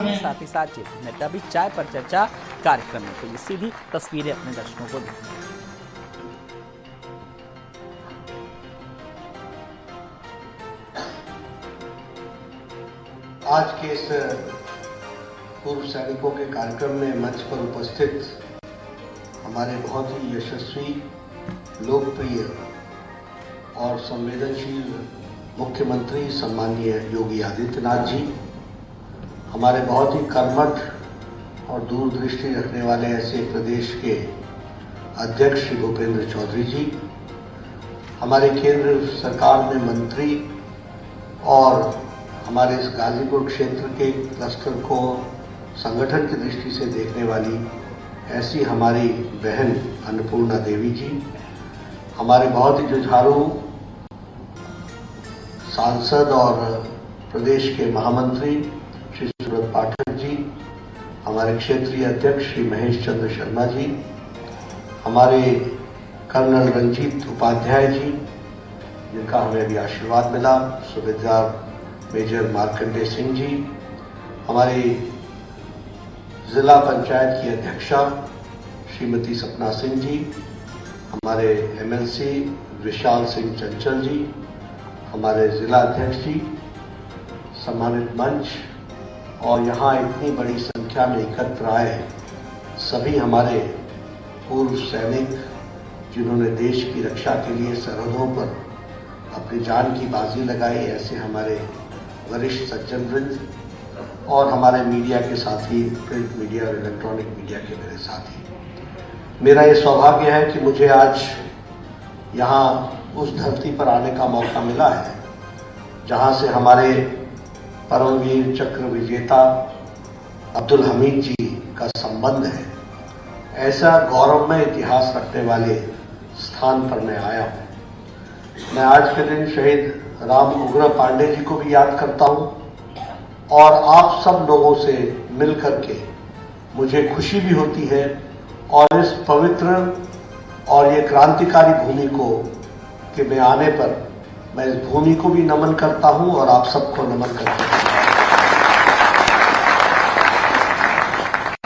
साथ ही साथ जेपी नड्डा भी चाय पर चर्चा कार्यक्रम में। तो ये सीधी तस्वीरें अपने दर्शकों को दी। आज के इस पूर्व सैनिकों के कार्यक्रम में मंच पर उपस्थित हमारे बहुत ही यशस्वी, लोकप्रिय और संवेदनशील मुख्यमंत्री सम्माननीय योगी आदित्यनाथ जी, हमारे बहुत ही कर्मठ और दूरदृष्टि रखने वाले ऐसे प्रदेश के अध्यक्ष श्री भूपेंद्र चौधरी जी, हमारे केंद्र सरकार में मंत्री और हमारे इस गाजीपुर क्षेत्र के क्लस्टर को संगठन की दृष्टि से देखने वाली ऐसी हमारी बहन अन्नपूर्णा देवी जी, हमारे बहुत ही जुझारू सांसद और प्रदेश के महामंत्री श्री सुब्रत पाठक जी, हमारे क्षेत्रीय अध्यक्ष श्री महेश चंद्र शर्मा जी, हमारे कर्नल रंजीत उपाध्याय जी, जिनका हमें अभी आशीर्वाद मिला, सुबेदार मेजर मार्कंडेय सिंह जी, हमारी जिला पंचायत की अध्यक्षा श्रीमती सपना सिंह जी, हमारे एमएलसी विशाल सिंह चंचल जी, हमारे जिला अध्यक्ष जी, सम्मानित मंच और यहाँ इतनी बड़ी संख्या में एकत्र आए सभी हमारे पूर्व सैनिक, जिन्होंने देश की रक्षा के लिए सरहदों पर अपनी जान की बाजी लगाई, ऐसे हमारे वरिष्ठ सज्जन वृंद और हमारे मीडिया के साथी, प्रिंट मीडिया और इलेक्ट्रॉनिक मीडिया के मेरे साथी, मेरा ये सौभाग्य है कि मुझे आज यहाँ उस धरती पर आने का मौका मिला है जहाँ से हमारे परमवीर चक्र विजेता अब्दुल हमीद जी का संबंध है। ऐसा गौरवमय इतिहास रखने वाले स्थान पर मैं आया हूँ। मैं आज के दिन शहीद राम उग्र पांडे जी को भी याद करता हूँ और आप सब लोगों से मिलकर के मुझे खुशी भी होती है और इस पवित्र और ये क्रांतिकारी भूमि को के में आने पर मैं इस भूमि को भी नमन करता हूं और आप सबको नमन करता हूं।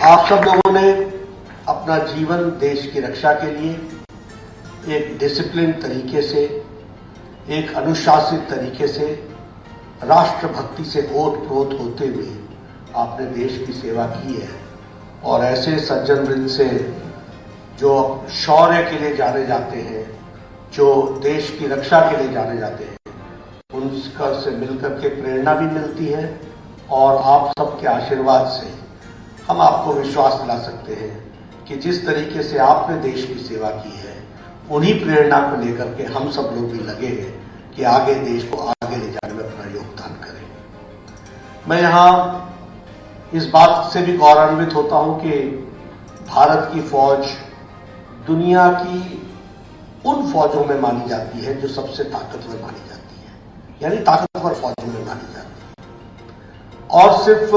आप सब लोगों ने अपना जीवन देश की रक्षा के लिए एक डिसिप्लिन तरीके से, एक अनुशासित तरीके से, राष्ट्रभक्ति से ओत-प्रोत होते हुए आपने देश की सेवा की है और ऐसे सज्जन वृंद से जो शौर्य के लिए जाने जाते हैं, जो देश की रक्षा के लिए जाने जाते हैं, उनका से मिलकर के प्रेरणा भी मिलती है और आप सबके आशीर्वाद से हम आपको विश्वास दिला सकते हैं कि जिस तरीके से आपने देश की सेवा की है, उन्हीं प्रेरणा को लेकर के हम सब लोग भी लगे हैं कि आगे देश को आगे ले जाने में अपना योगदान करें। मैं यहाँ इस बात से भी गौरवान्वित होता हूँ कि भारत की फौज दुनिया की उन फौजों में मानी जाती है जो सबसे ताकतवर मानी जाती है, यानी ताकतवर फौजों में मानी जाती है। और सिर्फ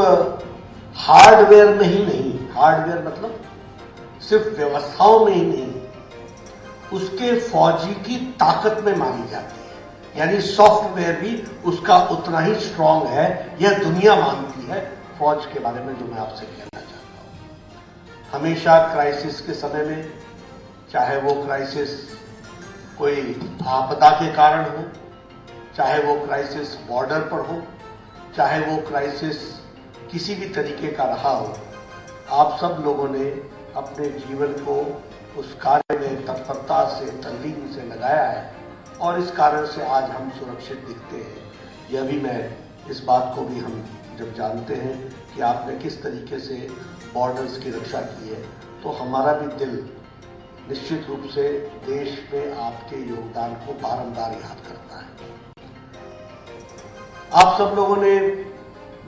हार्डवेयर में ही नहीं, हार्डवेयर मतलब सिर्फ व्यवस्थाओं में ही नहीं, उसके फौजी की ताकत में मानी जाती है, यानी सॉफ्टवेयर भी उसका उतना ही स्ट्रांग है, यह दुनिया मानती है फौज के बारे में, जो मैं आपसे कहना चाहता हूं। हमेशा क्राइसिस के समय में, चाहे वो क्राइसिस कोई आपदा के कारण हो, चाहे वो क्राइसिस बॉर्डर पर हो, चाहे वो क्राइसिस किसी भी तरीके का रहा हो, आप सब लोगों ने अपने जीवन को उस कार्य में तत्परता से, तल्लीन से लगाया है और इस कारण से आज हम सुरक्षित दिखते हैं। यह भी मैं इस बात को भी हम जब जानते हैं कि आपने किस तरीके से बॉर्डर्स की रक्षा की है, तो हमारा भी दिल निश्चित रूप से देश में आपके योगदान को बारंबार याद करता है। आप सब लोगों ने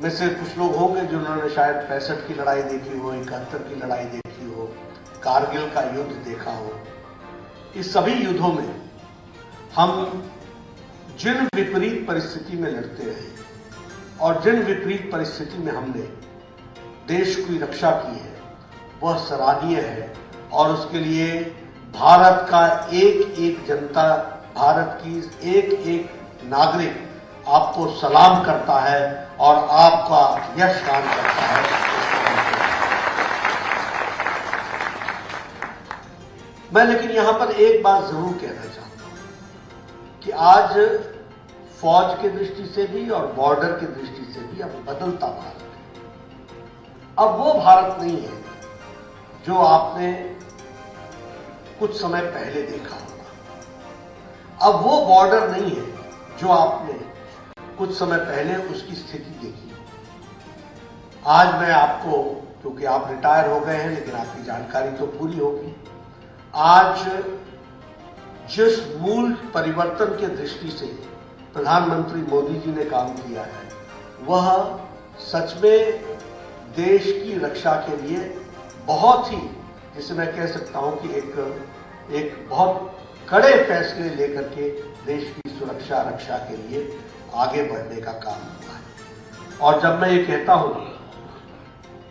में से कुछ लोग होंगे जिन्होंने शायद 65 की लड़ाई देखी हो, 71 की लड़ाई देखी हो, कारगिल का युद्ध देखा हो। इस सभी युद्धों में हम जिन विपरीत परिस्थिति में लड़ते रहे और जिन विपरीत परिस्थिति में हमने देश की रक्षा की है, वह सराहनीय है और उसके लिए भारत का एक एक जनता, भारत की एक एक नागरिक आपको सलाम करता है और आपका यश काम करता है। मैं लेकिन यहां पर एक बात जरूर कहना चाहता हूं कि आज फौज की दृष्टि से भी और बॉर्डर की दृष्टि से भी अब बदलता भारत है। अब वो भारत नहीं है जो आपने कुछ समय पहले देखा होगा। अब वो बॉर्डर नहीं है जो आपने कुछ समय पहले उसकी स्थिति देखी। आज मैं आपको, क्योंकि आप रिटायर हो गए हैं लेकिन आपकी जानकारी तो पूरी होगी, आज जिस मूल परिवर्तन के दृष्टि से प्रधानमंत्री मोदी जी ने काम किया है, वह सच में देश की रक्षा के लिए बहुत ही, जिसे मैं कह सकता हूं कि एक बहुत कड़े फैसले लेकर के देश की सुरक्षा रक्षा के लिए आगे बढ़ने का काम हुआ है। और जब मैं ये कहता हूं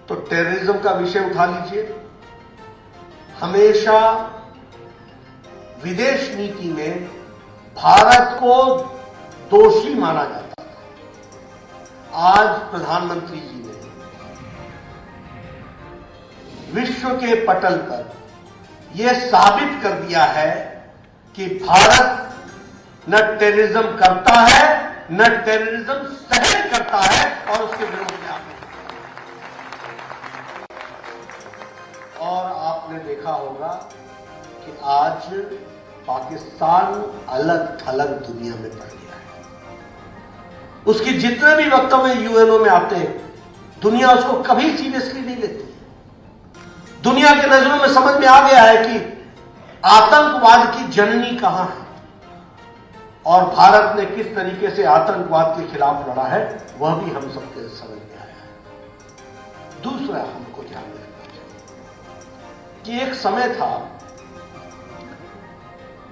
तो टेररिज्म का विषय उठा लीजिए। हमेशा विदेश नीति में भारत को दोषी माना जाता था। आज प्रधानमंत्री जी ने विश्व के पटल पर यह साबित कर दिया है कि भारत न टेररिज्म करता है न टेररिज्म सहन करता है और उसके विरोध में आगे। और आपने देखा होगा कि आज पाकिस्तान अलग थलग दुनिया में पड़ गया है। उसके जितने भी वक्तव्य यूएनओ में आते हैं, दुनिया उसको कभी सीरियसली नहीं लेती है। दुनिया के नजरों में समझ में आ गया है कि आतंकवाद की जननी कहां है और भारत ने किस तरीके से आतंकवाद के खिलाफ लड़ा है, वह भी हम सबके समझ में आया है। दूसरा हमको ध्यान में रखना चाहिए कि एक समय था,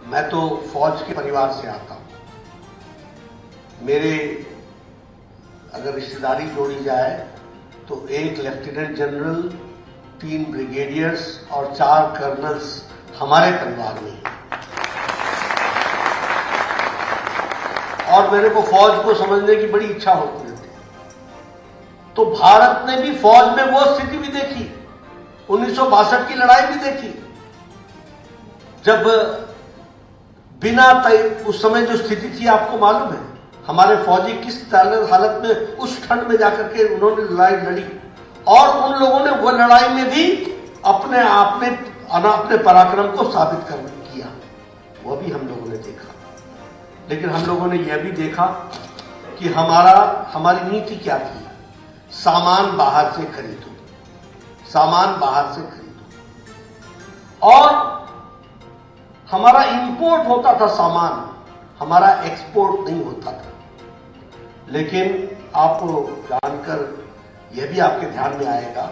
मैं तो फौज के परिवार से आता हूं, मेरे अगर रिश्तेदारी जोड़ी जाए तो एक लेफ्टिनेंट जनरल, 3 ब्रिगेडियर्स और 4 कर्नल्स हमारे परिवार में हैं। और मेरे को फौज को समझने की बड़ी इच्छा होती रहती। तो भारत ने भी फौज में वो स्थिति भी देखी, 1962 की लड़ाई भी देखी, जब बिना उस समय जो स्थिति थी आपको मालूम है, हमारे फौजी किस हालत में उस ठंड में जाकर के उन्होंने लड़ाई लड़ी और उन लोगों ने वो लड़ाई में भी अपने पराक्रम को साबित कर किया। वह भी हम लोगों ने देखा। लेकिन हम लोगों ने यह भी देखा कि हमारी नीति क्या थी, सामान बाहर से खरीदो, सामान बाहर से खरीदो। और हमारा इंपोर्ट होता था सामान, हमारा एक्सपोर्ट नहीं होता था। लेकिन आपको जानकर यह भी आपके ध्यान में आएगा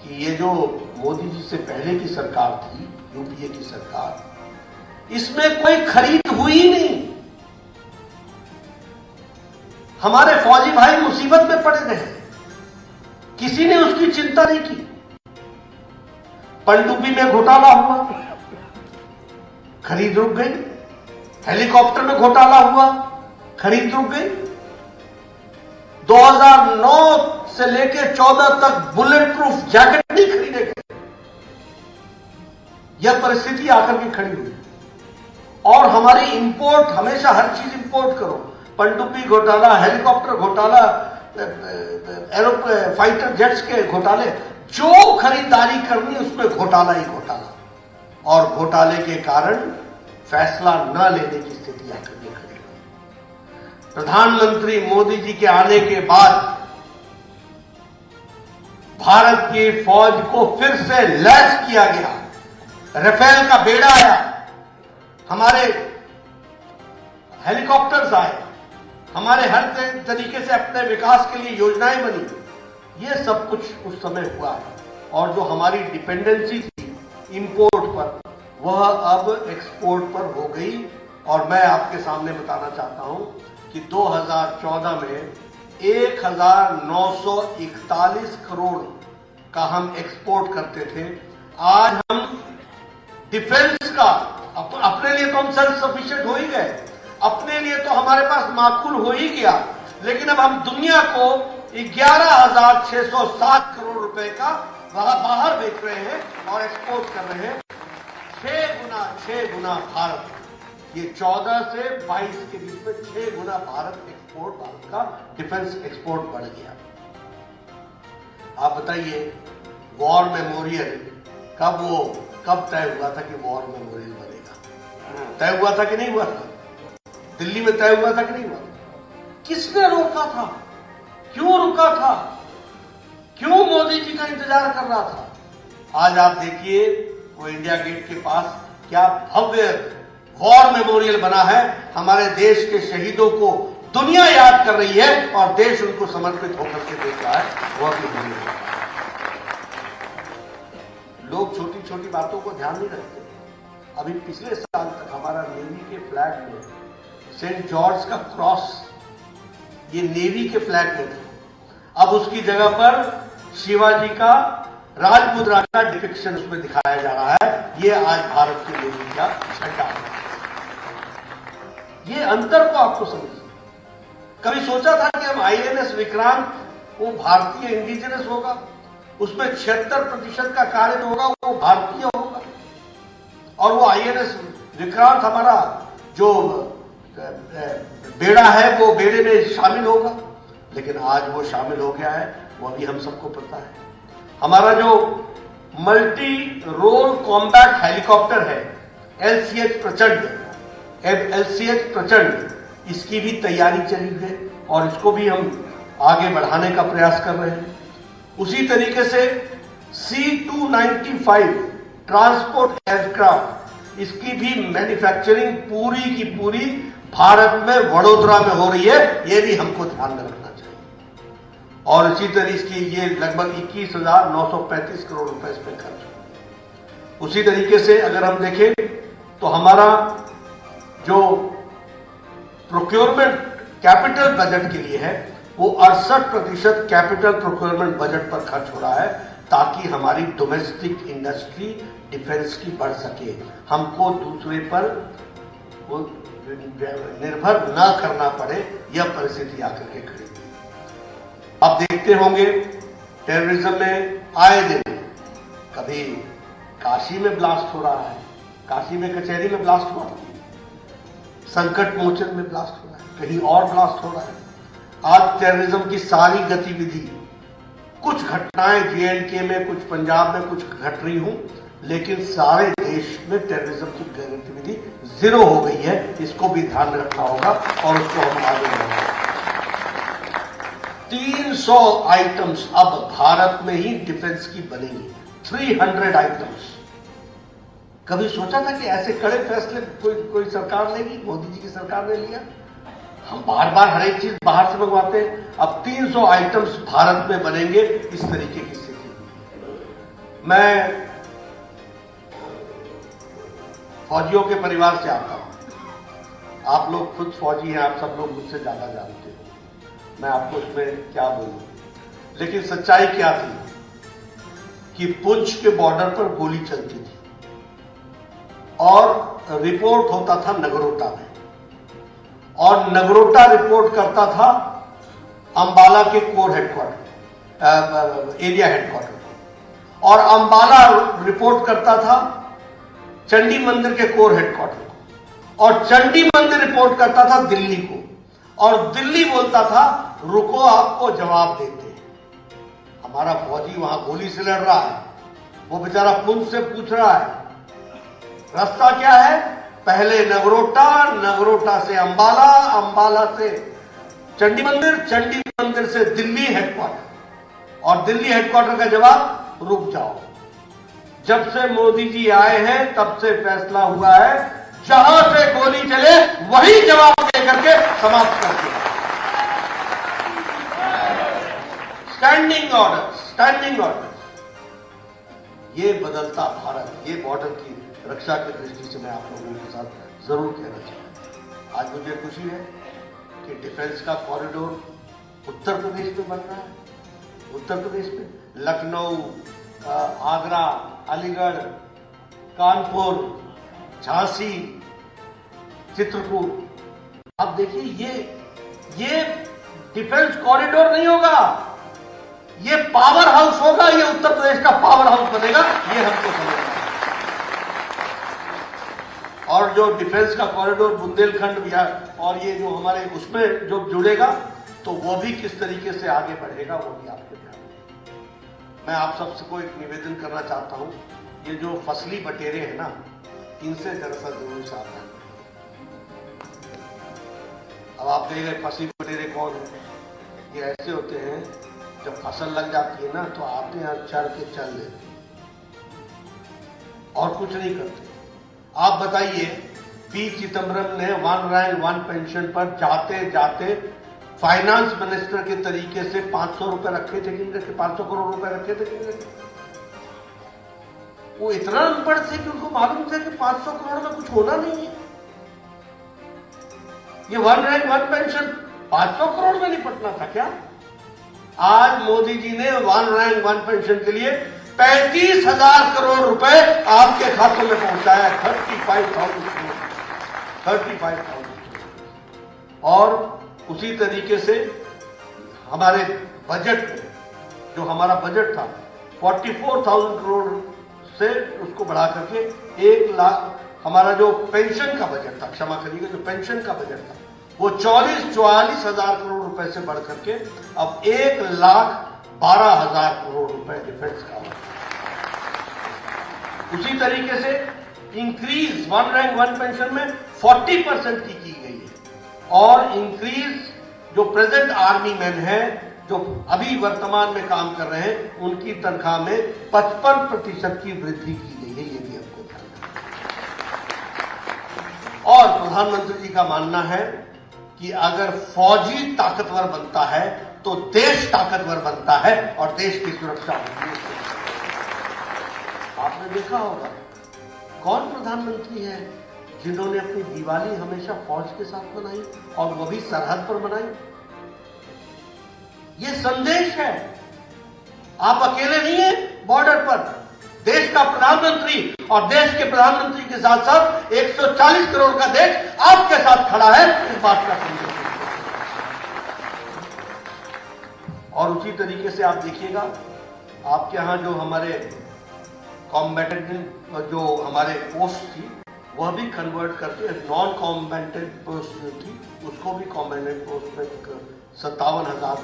कि ये जो मोदी जी से पहले की सरकार थी, यूपीए की सरकार, इसमें कोई खरीद हुई ही नहीं। हमारे फौजी भाई मुसीबत में पड़े रहे, किसी ने उसकी चिंता नहीं की। पनडुब्बी में घोटाला हुआ, खरीद रुक गई। हेलीकॉप्टर में घोटाला हुआ, खरीद रुक गई। 2009 से लेकर 14 तक बुलेट प्रूफ जैकेट नहीं खरीदे गए। यह परिस्थिति आकर के खड़ी हुई। और हमारी इंपोर्ट, हमेशा हर चीज इंपोर्ट करो, पनडुब्बी घोटाला, हेलीकॉप्टर घोटाला, एरोप्लेन, फाइटर जेट्स के घोटाले, जो खरीदारी करनी उसमें घोटाला ही घोटाला। और घोटाले के कारण फैसला न लेने की स्थिति आकर के खड़ी हुई। प्रधानमंत्री मोदी जी के आने के बाद भारत की फौज को फिर से लैस किया गया। राफेल का बेड़ा आया, हमारे हेलीकॉप्टर्स आए, हमारे हर तरीके से अपने विकास के लिए योजनाएं बनी। ये सब कुछ उस समय हुआ है। और जो हमारी डिपेंडेंसी थी इंपोर्ट पर, वह अब एक्सपोर्ट पर हो गई। और मैं आपके सामने बताना चाहता हूं कि 2014 में 1941 करोड़ का हम एक्सपोर्ट करते थे। आज हम डिफेंस का अपने लिए तो हम सेल्फ सफिशिएंट हो ही गए, अपने लिए तो हमारे पास माकूल हो ही गया। लेकिन अब हम दुनिया को 11,607 करोड़ रुपए का बाहर बेच रहे हैं और एक्सपोर्ट कर रहे हैं। 6 गुना भारत, ये 14 से 22 के बीच में 6 गुना भारत का डिफेंस एक्सपोर्ट बढ़ गया। आप बताइए, वॉर मेमोरियल कब तय हुआ था कि वॉर मेमोरियल बनेगा? तय हुआ था कि नहीं हुआ था? दिल्ली में तय हुआ था कि नहीं हुआ था? किसने रोका था? क्यों रुका था? क्यों मोदी जी का इंतजार कर रहा था? आज आप देखिए, वो इंडिया गेट के पास क्या भव्य वॉर मेमोरियल बना है। हमारे देश के शहीदों को दुनिया याद कर रही है और देश उनको समर्पित होकर के देख रहा है। वह भी लोग छोटी छोटी बातों को ध्यान नहीं रखते। अभी पिछले साल तक हमारा नेवी के फ्लैग में सेंट जॉर्ज का क्रॉस, ये नेवी के फ्लैग में था। अब उसकी जगह पर शिवाजी का राजमुद्रा का डिपिक्शन उसमें दिखाया जा रहा है। ये आज भारत की नेवी का झंडा है। ये अंतर को आपको समझिए। कभी सोचा था कि हम INS विक्रांत वो भारतीय इंडिजिनस होगा, उसमें 76% का कार्य जो होगा वो भारतीय होगा, और वो INS विक्रांत हमारा जो बेड़ा है वो बेड़े में शामिल होगा। लेकिन आज वो शामिल हो गया है, वो भी हम सबको पता है। हमारा जो मल्टी रोल कॉम्बैट हेलीकॉप्टर है LCH प्रचंड, इसकी भी तैयारी चली है और इसको भी हम आगे बढ़ाने का प्रयास कर रहे हैं। उसी तरीके से C-295 ट्रांसपोर्ट एयरक्राफ्ट, इसकी भी मैन्युफैक्चरिंग पूरी की पूरी भारत में वडोदरा में हो रही है। ये भी हमको ध्यान में रखना चाहिए। और इसी तरह की ये लगभग 21,935 करोड़ रुपए इस पर खर्च हुए। उसी तरीके से अगर हम देखें तो हमारा जो प्रोक्योरमेंट कैपिटल बजट के लिए है वो 68% कैपिटल प्रोक्योरमेंट बजट पर खर्च हो रहा है, ताकि हमारी डोमेस्टिक इंडस्ट्री डिफेंस की बढ़ सके, हमको दूसरे पर निर्भर न करना पड़े। यह परिस्थिति आकर के खड़ी हुई। आप देखते होंगे टेररिज्म में आए दिन कभी काशी में ब्लास्ट हो रहा है, काशी में कचहरी में ब्लास्ट हो रहा है, संकट मोचन में ब्लास्ट हो रहा है, कहीं और ब्लास्ट हो रहा है। आज टेररिज्म की सारी गतिविधि, कुछ घटनाएं J&K में, कुछ पंजाब में कुछ घट रही हूं, लेकिन सारे देश में टेररिज्म की गतिविधि जीरो हो गई है। इसको भी ध्यान रखना होगा और उसको हम आगे बढ़ाएंगे। 300 आइटम्स अब भारत में ही डिफेंस की बनेंगी, 300 आइटम्स। कभी सोचा था कि ऐसे कड़े फैसले कोई सरकार लेगी? मोदी जी की सरकार ने लिया। हम बार बार हर एक चीज बाहर से मंगवाते हैं। अब 300 आइटम्स भारत में बनेंगे, इस तरीके की स्थिति। मैं फौजियों के परिवार से आता हूं। आप लोग खुद फौजी हैं, आप सब लोग मुझसे ज्यादा जानते हो, मैं आपको इसमें क्या बोलूं। लेकिन सच्चाई क्या थी कि पुंछ के बॉर्डर पर गोली चलती थी और रिपोर्ट होता था नगरोटा में, और नगरोटा रिपोर्ट करता था अंबाला के कोर हेडक्वार्टर, एरिया हेडक्वार्टर को, और अंबाला रिपोर्ट करता था चंडी मंदिर के कोर हेडक्वार्टर को, और चंडी मंदिर रिपोर्ट करता था दिल्ली को, और दिल्ली बोलता था रुको आपको जवाब देते हैं। हमारा फौजी वहां गोली से लड़ रहा है, वो बेचारा पुंछ से पूछ रहा है रास्ता क्या है। पहले नगरोटा, नगरोटा से अंबाला, अंबाला से चंडी मंदिर, चंडी मंदिर से दिल्ली हेडक्वार्टर, और दिल्ली हेडक्वार्टर का जवाब रुक जाओ। जब से मोदी जी आए हैं तब से फैसला हुआ है जहां से गोली चले वही जवाब देकर के समाप्त कर दिया। Standing order, standing order. ये बदलता भारत, ये बॉर्डर की रक्षा की दृष्टि से मैं आप लोगों के साथ जरूर कहना चाहता हूं। आज मुझे खुशी है कि डिफेंस का कॉरिडोर उत्तर प्रदेश में बन रहा है। उत्तर प्रदेश में लखनऊ, आगरा, अलीगढ़, कानपुर, झांसी, चित्रकूट। आप देखिए ये डिफेंस कॉरिडोर नहीं होगा, ये पावर हाउस होगा, ये उत्तर प्रदेश का पावर हाउस बनेगा, ये हमको समझना है। और जो डिफेंस का कॉरिडोर बुंदेलखंड बिहार और ये जो हमारे उसमें जो जुड़ेगा, तो वो भी किस तरीके से आगे बढ़ेगा वो भी आपके ध्यान में। मैं आप सबको एक निवेदन करना चाहता हूं, ये जो फसली बटेरे हैं ना, इनसे जरा सा जरूर सावधान। अब आप कहेंगे फसली बटेरे कौन है? ये ऐसे होते हैं जब फसल लग जाती है ना तो आते हैं चढ़ के चल लेते और कुछ नहीं करते। आप बताइए, पी चिदम्बरम ने वन रैंक वन पेंशन पर जाते जाते फाइनेंस मिनिस्टर के तरीके से 500 रुपए रखे थे, 500 करोड़ रुपए रखे थे। वो इतना अनपढ़ थे कि उनको मालूम था कि 500 करोड़ में कुछ होना नहीं है। ये one rank one pension 500 crore में निपटना था क्या? आज मोदी जी ने वन रैंक वन पेंशन के लिए 35,000 करोड़ रुपए आपके खातों में पहुंचाया। 35,000 और उसी तरीके से हमारे बजट में जो हमारा बजट था 44,000 करोड़ से उसको बढ़ा करके 1 लाख, हमारा जो पेंशन का बजट था, क्षमा करिएगा, जो पेंशन का बजट था वो 44,000 करोड़ रुपए से बढ़ करके अब 1,12,000 करोड़ रुपए डिफेंस का। उसी तरीके से increase one rank one pension में 40% की गई है और इंक्रीज जो प्रेजेंट आर्मी मैन है जो अभी वर्तमान में काम कर रहे हैं उनकी तनख्वाह में 55% की वृद्धि की गई है। ये भी आपको ध्यान रखना। और प्रधानमंत्री जी का मानना है कि अगर फौजी ताकतवर बनता है तो देश ताकतवर बनता है और देश की सुरक्षा होती है। आपने देखा होगा कौन प्रधानमंत्री है जिन्होंने अपनी दिवाली हमेशा फौज के साथ मनाई और वो भी सरहद पर मनाई। ये संदेश है, आप अकेले नहीं हैं बॉर्डर पर। देश का प्रधानमंत्री और देश के प्रधानमंत्री के साथ साथ 140 करोड़ का देश आपके साथ खड़ा है, इस बात का संदेश। और उसी तरीके से आप देखिएगा आपके यहां जो हमारे कॉम्बैटेंट जो हमारे पोस्ट थी वह भी कन्वर्ट करके नॉन कॉम्बैटेंट पोस्ट जो थी उसको भी कॉम्बैटेंट पोस्ट में 57,000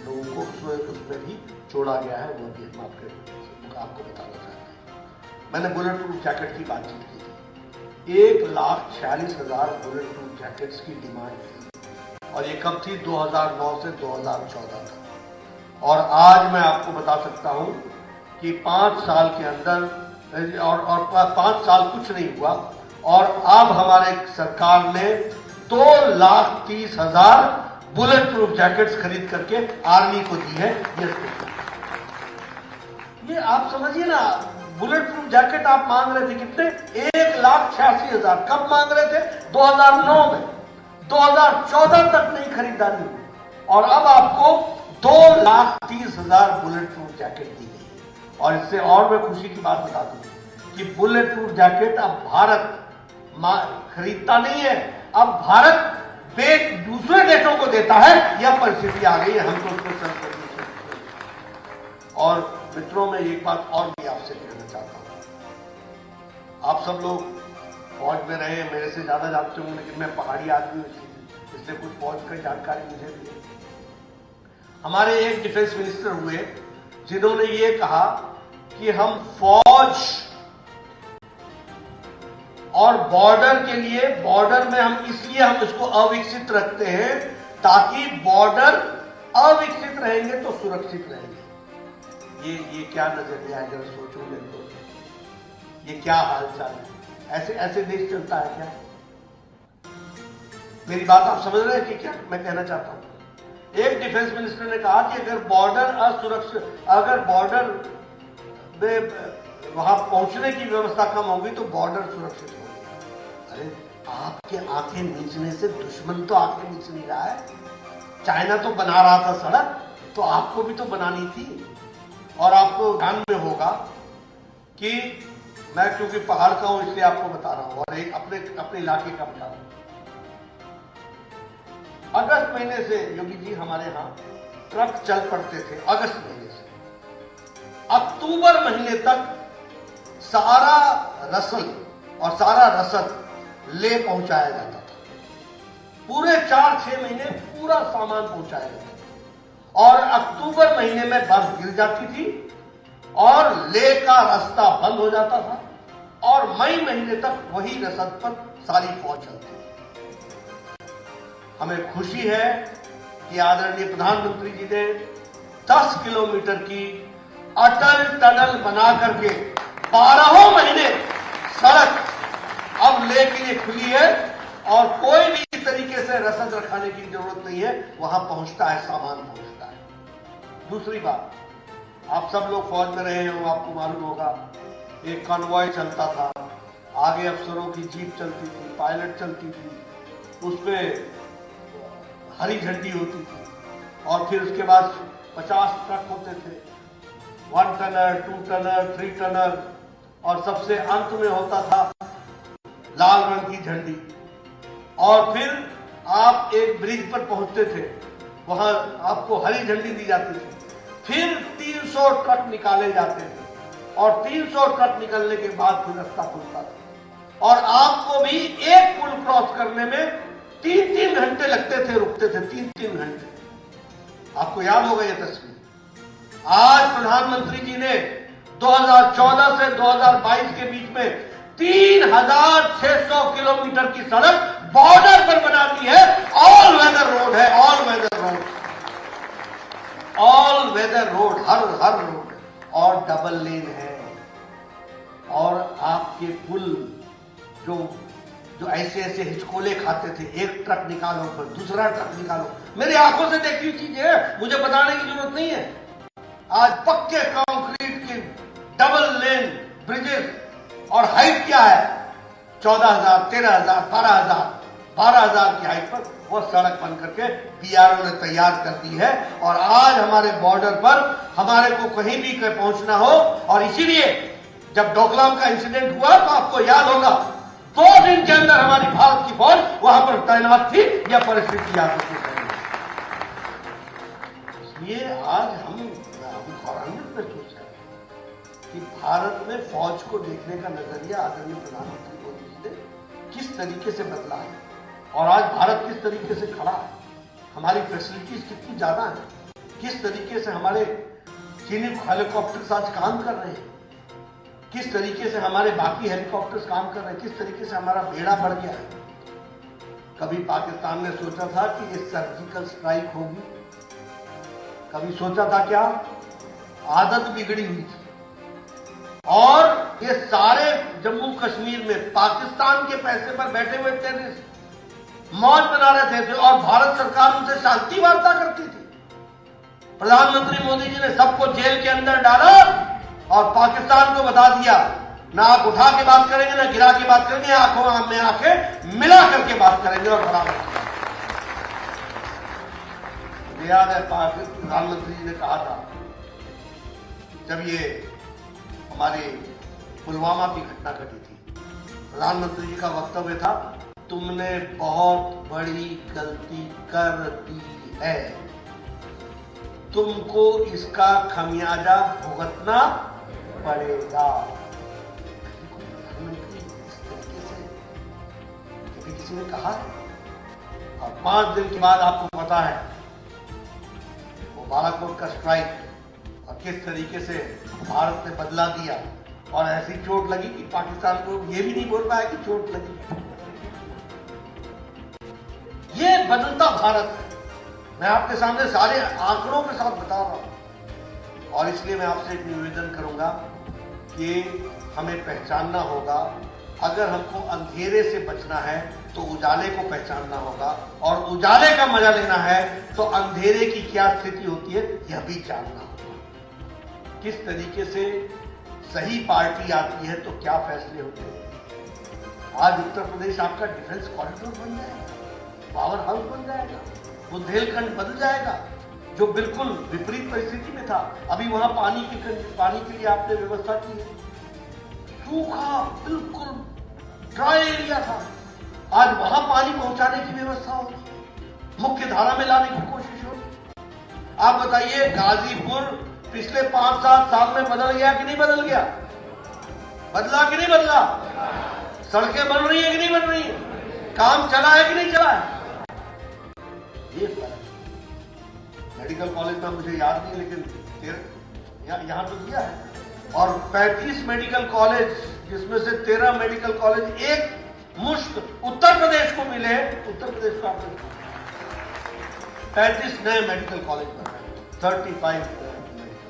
लोगों को उसमें भी जोड़ा गया है। वो भी हम आपको बताना चाहते हैं। मैंने बुलेट प्रूफ जैकेट की बातचीत की थी। 1,46,000 बुलेट प्रूफ जैकेट्स की डिमांड थी और ये कब थी? 2009 से 2014 तक। और आज मैं आपको बता सकता हूं कि 5 साल के अंदर और 5 साल कुछ नहीं हुआ और अब हमारे सरकार ने 2,30,000 बुलेट प्रूफ जैकेट्स खरीद करके आर्मी को दी है। ये आप समझिए ना, बुलेट प्रूफ जैकेट आप मांग रहे थे कितने? 1,86,000। कब मांग रहे थे? 2009 में। 2014 तक नहीं खरीदारी हुई और अब आपको 2,30,000 बुलेट प्रूफ जैकेट दी गई है। और इससे और मैं खुशी की बात बता दूं कि बुलेट प्रूफ जैकेट अब भारत खरीदता नहीं है, अब भारत दूसरे देशों को देता है। यह परिस्थिति आ गई है, हमको उसमें संतोष। और मित्रों, मैं एक बात और भी आपसे कहना चाहता हूं। आप सब लोग फौज में रहे, मेरे से ज्यादा जानते होंगे, लेकिन मैं पहाड़ी आदमी हूं, इसलिए कुछ फौज की जानकारी मुझे भी है। हमारे एक डिफेंस मिनिस्टर हुए जिन्होंने ये कहा कि हम फौज और बॉर्डर के लिए, बॉर्डर में हम इसलिए हम इसको अविकसित रखते हैं ताकि बॉर्डर अविकसित रहेंगे तो सुरक्षित रहेंगे। ये क्या नजरिया है, जरा सोचो तो। ये क्या हालचाल है? ऐसे देश चलता है क्या? मेरी बात आप समझ रहे हैं कि क्या मैं कहना चाहता हूं? एक डिफेंस मिनिस्टर ने कहा कि अगर बॉर्डर असुरक्षित, अगर बॉर्डर में वहां पहुंचने की व्यवस्था कम होगी तो बॉर्डर सुरक्षित होगी। अरे आपके आंखें नीचने से दुश्मन तो आंखें नीच नहीं रहा है। चाइना तो बना रहा था सड़क, तो आपको भी तो बनानी थी। और आपको ध्यान में होगा कि मैं क्योंकि पहाड़ का हूं इसलिए आपको बता रहा हूं और एक अपने इलाके का बता रहा हूं। अगस्त महीने से योगी जी हमारे यहाँ ट्रक चल पड़ते थे, अगस्त महीने से अक्टूबर महीने तक सारा रसल और सारा रसद ले पहुंचाया जाता था। पूरे 4-6 महीने पूरा सामान पहुंचाया जाता था और अक्टूबर महीने में बर्फ गिर जाती थी और ले का रास्ता बंद हो जाता था और मई महीने तक वही रसद पर सारी फौज चलती थी। हमें खुशी है कि आदरणीय प्रधानमंत्री जी ने 10 किलोमीटर की अटल टनल बना करके 12 महीने सड़क अब ले के लिए खुली है और कोई भी तरीके से रसद रखाने की जरूरत नहीं है, वहां पहुंचता है, सामान पहुंचता है। दूसरी बात, आप सब लोग फौज में रहे हो, आपको मालूम होगा एक कॉन्वॉय चलता था, आगे अफसरों की जीप चलती थी, पायलट चलती थी, उसमें हरी झंडी होती थी और फिर उसके बाद 50 ट्रक होते थे, 1 टनर, 2 टनर, 3 टनर और सबसे अंत में होता था लाल रंग की झंडी। और फिर आप एक ब्रिज पर पहुंचते थे, वहां आपको हरी झंडी दी जाती थी, फिर 300 ट्रक निकाले जाते थे और 300 ट्रक निकलने के बाद फिर रास्ता खुलता था और आपको भी एक पुल क्रॉस करने में 3-3 घंटे लगते थे, रुकते थे 3-3 घंटे। आपको याद होगा यह तस्वीर। आज प्रधानमंत्री जी ने 2014 से 2022 के बीच में 3600 किलोमीटर की सड़क बॉर्डर पर बना दी है। ऑल वेदर रोड है, all weather road, all weather road, हर रोड और डबल लेन है। और आपके पुल जो ऐसे हिचकोले खाते थे, एक ट्रक निकालो फिर दूसरा ट्रक निकालो, मेरी आंखों से देखी हुई चीज है, मुझे बताने की जरूरत नहीं है। आज पक्के कंक्रीट के डबल लेन ब्रिजेस और हाइट क्या है, 14,000, 13,000, 12,000 की हाइट पर वो सड़क बन करके बीआरओ ने तैयार कर दी है। और आज हमारे बॉर्डर पर हमारे को कहीं भी पहुंचना हो, और इसीलिए जब डोकलाम का इंसिडेंट हुआ तो आपको याद होगा 2 दिन के अंदर हमारी भारत की फौज वहां पर तैनात थी, यह परिस्थिति आ चुकी है। इसलिए आज हम गौरवान्वित महसूस करें कि भारत में फौज को देखने का नजरिया आदरणीय प्रधानमंत्री मोदी जी ने किस तरीके से बदला है और आज भारत किस तरीके से खड़ा है, हमारी फैसिलिटीज कितनी ज्यादा है, किस तरीके से हमारे सैनिक हेलीकॉप्टर्स आज काम कर रहे हैं, किस तरीके से हमारे बाकी हेलीकॉप्टर्स काम कर रहे हैं, किस तरीके से हमारा बेड़ा बढ़ गया है। कभी पाकिस्तान ने सोचा था कि ये सर्जिकल स्ट्राइक होगी, कभी सोचा था क्या, आदत बिगड़ी हुई थी। और ये सारे जम्मू कश्मीर में पाकिस्तान के पैसे पर बैठे हुए टेररिस्ट मौज बना रहे थे और भारत सरकार उनसे शांति वार्ता करती थी। प्रधानमंत्री मोदी जी ने सबको जेल के अंदर डाला और पाकिस्तान को बता दिया, ना आप उठा के बात करेंगे ना गिरा के बात करेंगे, आंखों में आंखें मिला करके बात करेंगे और खड़ा करेंगे। मुझे याद है प्रधानमंत्री जी ने कहा था जब ये हमारे पुलवामा की घटना घटी थी, प्रधानमंत्री जी का वक्तव्य था, तुमने बहुत बड़ी गलती कर दी है, तुमको इसका खमियाजा भुगतना पड़ेगा। प्रधानमंत्री इस तरीके से कभी किसी ने कहा है? और 5 दिन के बाद आपको पता है वो बालाकोट का स्ट्राइक और किस तरीके से भारत ने बदला दिया और ऐसी चोट लगी कि पाकिस्तान को ये भी नहीं बोल पाया कि चोट लगी। ये बदलता भारत है, मैं आपके सामने सारे आंकड़ों के साथ बता रहा हूं। और इसलिए मैं आपसे एक निवेदन करूंगा कि हमें पहचानना होगा, अगर हमको अंधेरे से बचना है तो उजाले को पहचानना होगा, और उजाले का मजा लेना है तो अंधेरे की क्या स्थिति होती है यह भी जानना होगा। किस तरीके से सही पार्टी आती है तो क्या फैसले होते हैं। आज उत्तर प्रदेश आपका डिफेंस कॉरिडोर बन जाएगा, पावर हाउस बन जाएगा, बुंदेलखंड बदल जाएगा, जो बिल्कुल विपरीत परिस्थिति में था। अभी वहां पानी के लिए आपने व्यवस्था की है, सूखा बिल्कुल ड्राई एरिया था, आज वहां पानी पहुंचाने की व्यवस्था होगी। मुख्य धारा में लाने की कोशिश हो। आप बताइए, गाजीपुर पिछले 5-7 साल में बदल गया कि नहीं बदल गया? बदला कि नहीं बदला? सड़कें बन रही है कि नहीं बन रही है? काम चला है कि नहीं चला है? ये फर्क। मेडिकल कॉलेज में मुझे याद नहीं, लेकिन यहां तो दिया है। और 35 मेडिकल कॉलेज, जिसमें से 13 मेडिकल कॉलेज एक मुश्त उत्तर प्रदेश को मिले। उत्तर प्रदेश का 35 नए मेडिकल कॉलेज बन रहे हैं, 35 मेडिकल कॉलेज।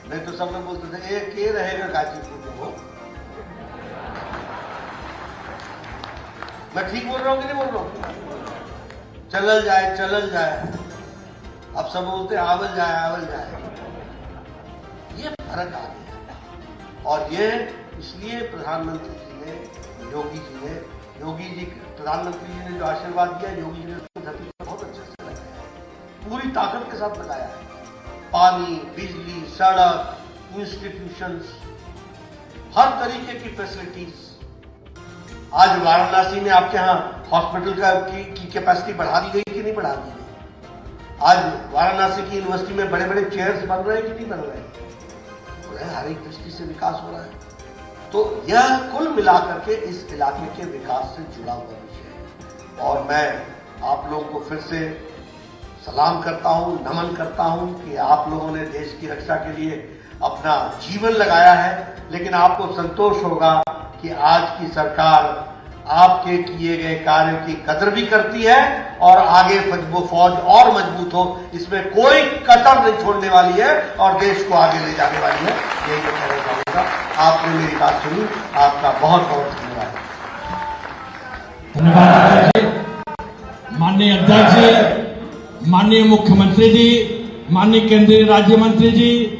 नहीं तो सब लोग बोलते थे एक ये रहेगा गाजीपुर में। हो, मैं ठीक बोल रहा हूं कि नहीं बोल रहा हूं? चलल जाए चलल जाए, अब सब बोलते आवल जाए। ये फर्क आ गया। और ये इसलिए प्रधानमंत्री जी ने, योगी जी प्रधानमंत्री जी ने जो आशीर्वाद दिया, योगी जी ने उसको धरती पर बहुत अच्छे से लगाया, पूरी ताकत के साथ लगाया है। पानी, बिजली, सड़क, इंस्टीट्यूशंस, हर तरीके की फैसिलिटीज। आज वाराणसी में आपके यहाँ हॉस्पिटल की कैपेसिटी बढ़ा दी गई कि नहीं बढ़ा दी गई? आज वाराणसी की यूनिवर्सिटी में बड़े बड़े चेयर्स बन रहे हैं कि नहीं बन रहे हैं? हर एक दृष्टि से विकास हो रहा है। तो यह कुल मिलाकर के इस इलाके के विकास से जुड़ा हुआ विषय है। और मैं आप लोगों को फिर से सलाम करता हूं, नमन करता हूं कि आप लोगों ने देश की रक्षा के लिए अपना जीवन लगाया है। लेकिन आपको संतोष होगा कि आज की सरकार आपके किए गए कार्यों की कदर भी करती है और आगे वो फौज और मजबूत हो, इसमें कोई कसर नहीं छोड़ने वाली है और देश को आगे ले जाने वाली है। यही मैं कहना चाहूंगा। आपने मेरी बात सुनी, आपका बहुत बहुत धन्यवाद। धन्यवाद माननीय अध्यक्ष जी, माननीय मुख्यमंत्री जी, माननीय केंद्रीय राज्य मंत्री जी,